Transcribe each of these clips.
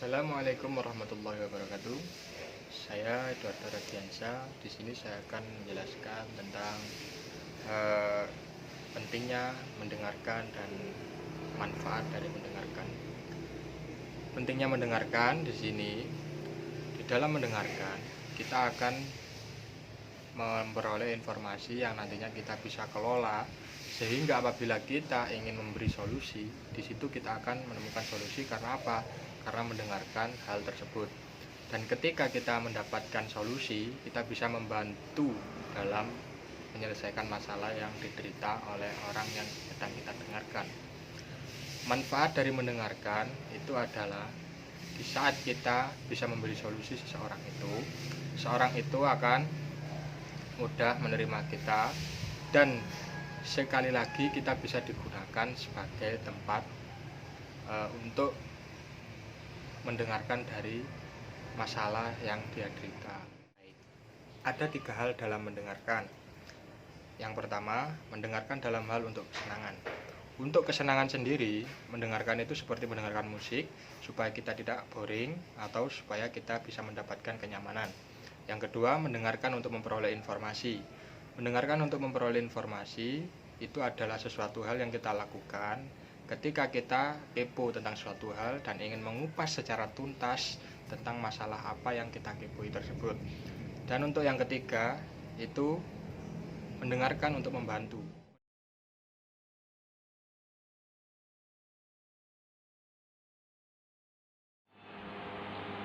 Assalamualaikum warahmatullahi wabarakatuh. Saya Eduardo Radiansyah. Di sini saya akan menjelaskan tentang eh, pentingnya mendengarkan dan manfaat dari mendengarkan. Pentingnya mendengarkan di sini, di dalam mendengarkan kita akan memperoleh informasi yang nantinya kita bisa kelola, sehingga apabila kita ingin memberi solusi, di situ kita akan menemukan solusi. Karena apa? Karena mendengarkan hal tersebut. Dan ketika kita mendapatkan solusi, kita bisa membantu dalam menyelesaikan masalah yang diderita oleh orang yang sedang kita dengarkan. Manfaat dari mendengarkan itu adalah di saat kita bisa memberi solusi seseorang itu akan mudah menerima kita, dan sekali lagi kita bisa digunakan sebagai tempat untuk mendengarkan dari masalah yang dia derita. Ada 3 hal dalam mendengarkan. Yang pertama, mendengarkan dalam hal untuk kesenangan. Untuk kesenangan sendiri, mendengarkan itu seperti mendengarkan musik, supaya kita tidak boring atau supaya kita bisa mendapatkan kenyamanan. Yang kedua, mendengarkan untuk memperoleh informasi. Mendengarkan untuk memperoleh informasi itu adalah sesuatu hal yang kita lakukan ketika kita kepo tentang suatu hal dan ingin mengupas secara tuntas tentang masalah apa yang kita kepoi tersebut. Dan untuk yang ketiga, itu mendengarkan untuk membantu.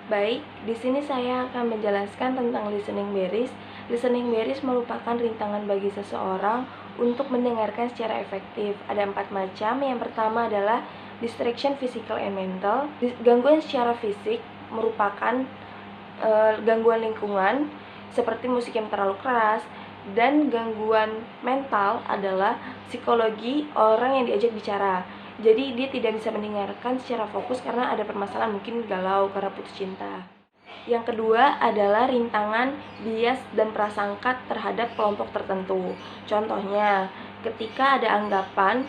Baik, di sini saya akan menjelaskan tentang listening berries. Listening berries merupakan rintangan bagi seseorang untuk mendengarkan secara efektif. Ada 4 macam. Yang pertama adalah distraction physical and mental. Gangguan secara fisik merupakan gangguan lingkungan seperti musik yang terlalu keras, dan gangguan mental adalah psikologi orang yang diajak bicara. Jadi dia tidak bisa mendengarkan secara fokus karena ada permasalahan, mungkin galau karena putus cinta. Yang kedua adalah rintangan bias dan prasangka terhadap kelompok tertentu. Contohnya, ketika ada anggapan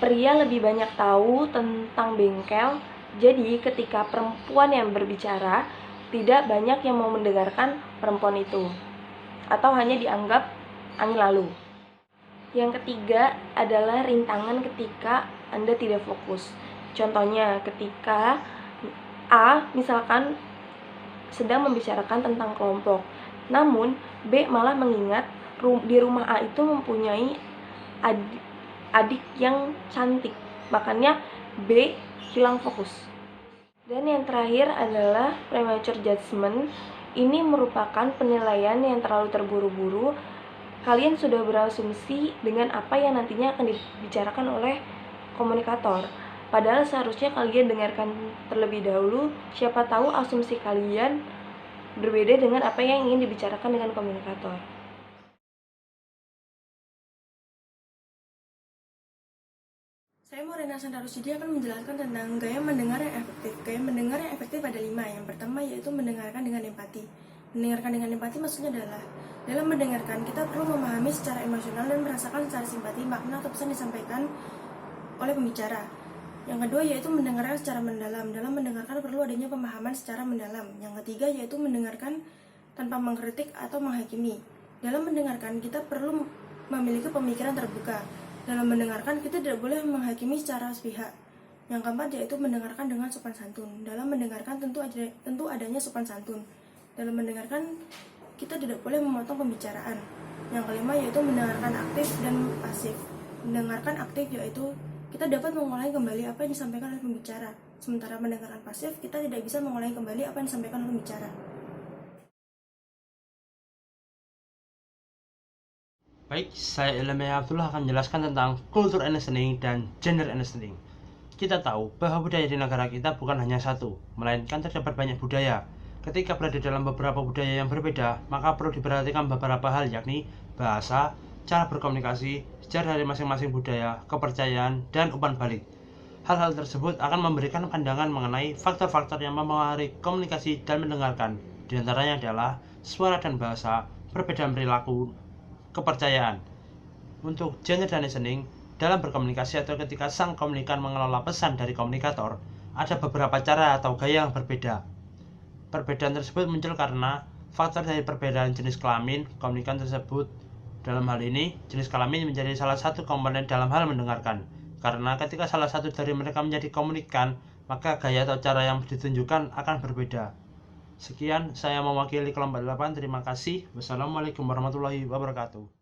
pria lebih banyak tahu tentang bengkel, jadi ketika perempuan yang berbicara, tidak banyak yang mau mendengarkan perempuan itu, atau hanya dianggap angin lalu. Yang ketiga adalah rintangan ketika Anda tidak fokus. Contohnya, ketika A misalkan sedang membicarakan tentang kelompok, namun B malah mengingat di rumah A itu mempunyai adik yang cantik, makanya B hilang fokus. Dan yang terakhir adalah premature judgment. Ini merupakan penilaian yang terlalu terburu-buru. Kalian sudah berasumsi dengan apa yang nantinya akan dibicarakan oleh komunikator. Padahal seharusnya kalian dengarkan terlebih dahulu, siapa tahu asumsi kalian berbeda dengan apa yang ingin dibicarakan dengan komunikator. Saya Morena Sandra Rusidi akan menjelaskan tentang gaya mendengar yang efektif. Gaya mendengar yang efektif ada 5. Yang pertama yaitu mendengarkan dengan empati. Mendengarkan dengan empati maksudnya adalah dalam mendengarkan kita perlu memahami secara emosional dan merasakan secara simpati makna atau pesan disampaikan oleh pembicara. Yang kedua yaitu mendengarkan secara mendalam. Dalam mendengarkan perlu adanya pemahaman secara mendalam. Yang ketiga yaitu mendengarkan tanpa mengkritik atau menghakimi. Dalam mendengarkan kita perlu memiliki pemikiran terbuka. Dalam mendengarkan kita tidak boleh menghakimi secara sepihak. Yang keempat yaitu mendengarkan dengan sopan santun. Dalam mendengarkan tentu adanya sopan santun. Dalam mendengarkan kita tidak boleh memotong pembicaraan. Yang kelima yaitu mendengarkan aktif dan pasif. Mendengarkan aktif yaitu kita dapat mengulangi kembali apa yang disampaikan oleh pembicara. Sementara mendengarkan pasif kita tidak bisa mengulangi kembali apa yang disampaikan oleh pembicara. Baik, saya Ilham Abdullah akan menjelaskan tentang culture and listening dan gender and listening. Kita tahu bahwa budaya di negara kita bukan hanya satu, melainkan terdapat banyak budaya. Ketika berada dalam beberapa budaya yang berbeda, maka perlu diperhatikan beberapa hal, yakni bahasa, cara berkomunikasi, sejarah dari masing-masing budaya, kepercayaan, dan umpan balik. Hal-hal tersebut akan memberikan pandangan mengenai faktor-faktor yang mempengaruhi komunikasi dan mendengarkan. Di antaranya adalah suara dan bahasa, perbedaan perilaku, kepercayaan. Untuk gender dan listening, dalam berkomunikasi atau ketika sang komunikan mengelola pesan dari komunikator, ada beberapa cara atau gaya yang berbeda. Perbedaan tersebut muncul karena faktor dari perbedaan jenis kelamin komunikan tersebut. Dalam hal ini, jenis kelamin menjadi salah satu komponen dalam hal mendengarkan. Karena ketika salah satu dari mereka menjadi komunikan, maka gaya atau cara yang ditunjukkan akan berbeda. Sekian, saya mewakili kelompok 8. Terima kasih. Wassalamualaikum warahmatullahi wabarakatuh.